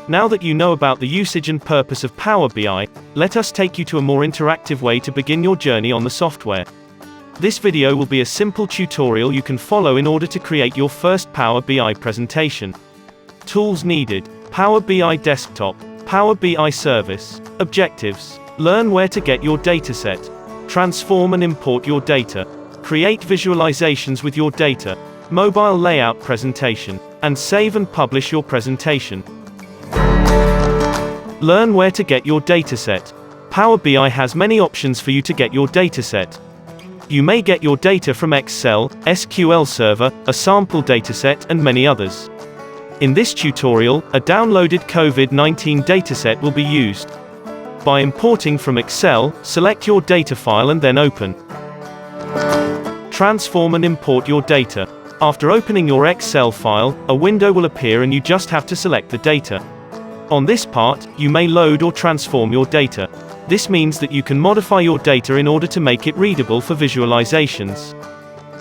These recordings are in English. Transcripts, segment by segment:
Now that you know about the usage and purpose of Power BI, let us take you to a more interactive way to begin your journey on the software. This video will be a simple tutorial you can follow in order to create your first Power BI presentation. Tools needed: Power BI Desktop, Power BI Service, Objectives. Learn where to get your dataset. Transform and import your data. Create visualizations with your data. Mobile layout presentation. And save and publish your presentation. Learn where to get your dataset. Power BI has many options for you to get your dataset. You may get your data from Excel, SQL Server, a sample dataset, and many others. In this tutorial, a downloaded COVID-19 dataset will be used. By importing from Excel, select your data file and then open. Transform and import your data. After opening your Excel file, a window will appear and you just have to select the data. On this part, you may load or transform your data. This means that you can modify your data in order to make it readable for visualizations.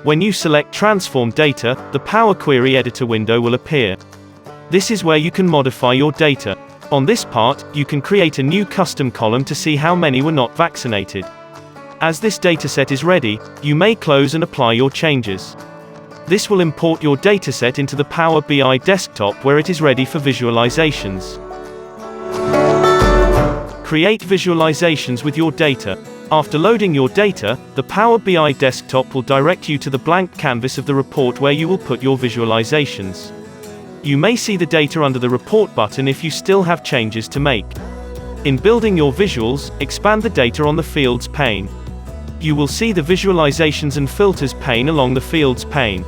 When you select Transform Data, the Power Query Editor window will appear. This is where you can modify your data. On this part, you can create a new custom column to see how many were not vaccinated. As this dataset is ready, you may close and apply your changes. This will import your dataset into the Power BI desktop where it is ready for visualizations. Create visualizations with your data. After loading your data, the Power BI desktop will direct you to the blank canvas of the report where you will put your visualizations. You may see the data under the Report button if you still have changes to make. In building your visuals, expand the data on the Fields pane. You will see the Visualizations and Filters pane along the Fields pane.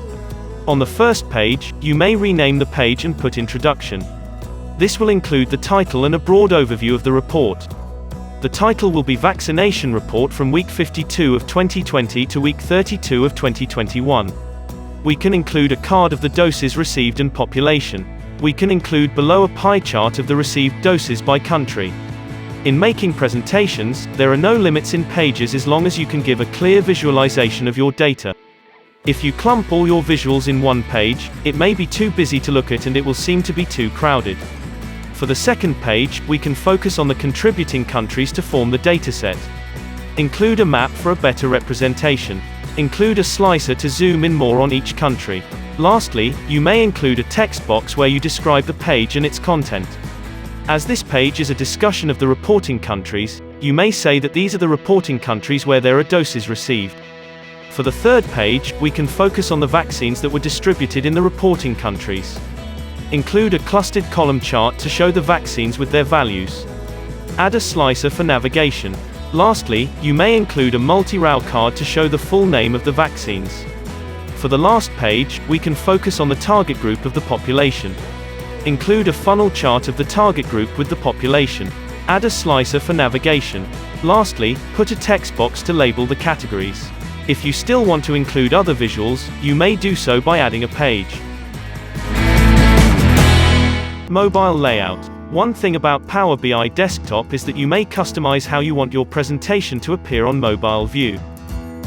On the first page, you may rename the page and put Introduction. This will include the title and a broad overview of the report. The title will be Vaccination Report from week 52 of 2020 to week 32 of 2021. We can include a card of the doses received and population. We can include below a pie chart of the received doses by country. In making presentations, there are no limits in pages as long as you can give a clear visualization of your data. If you clump all your visuals in one page, it may be too busy to look at and it will seem to be too crowded. For the second page, we can focus on the contributing countries to form the dataset. Include a map for a better representation. Include a slicer to zoom in more on each country. Lastly, you may include a text box where you describe the page and its content. As this page is a discussion of the reporting countries, you may say that these are the reporting countries where there are doses received. For the third page, we can focus on the vaccines that were distributed in the reporting countries. Include a clustered column chart to show the vaccines with their values. Add a slicer for navigation. Lastly, you may include a multi-row card to show the full name of the vaccines. For the last page, we can focus on the target group of the population. Include a funnel chart of the target group with the population. Add a slicer for navigation. Lastly, put a text box to label the categories. If you still want to include other visuals, you may do so by adding a page. Mobile layout. One thing about Power BI Desktop is that you may customize how you want your presentation to appear on mobile view.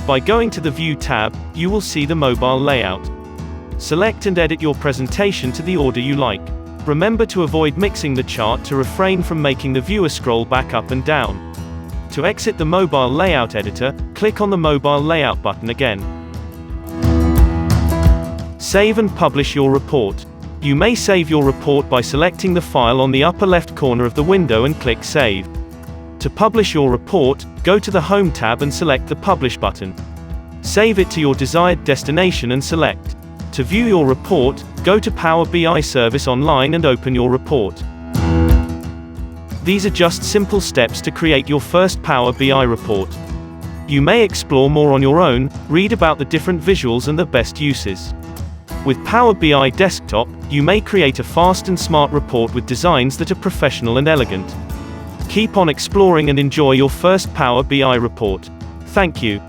By going to the View tab, you will see the mobile layout. Select and edit your presentation to the order you like. Remember to avoid mixing the chart to refrain from making the viewer scroll back up and down. To exit the mobile layout editor, click on the mobile layout button again. Save and publish your report. You may save your report by selecting the file on the upper left corner of the window and click Save. To publish your report, go to the Home tab and select the Publish button. Save it to your desired destination and select. To view your report, go to Power BI Service Online and open your report. These are just simple steps to create your first Power BI report. You may explore more on your own, read about the different visuals and the best uses. With Power BI Desktop, you may create a fast and smart report with designs that are professional and elegant. Keep on exploring and enjoy your first Power BI report. Thank you.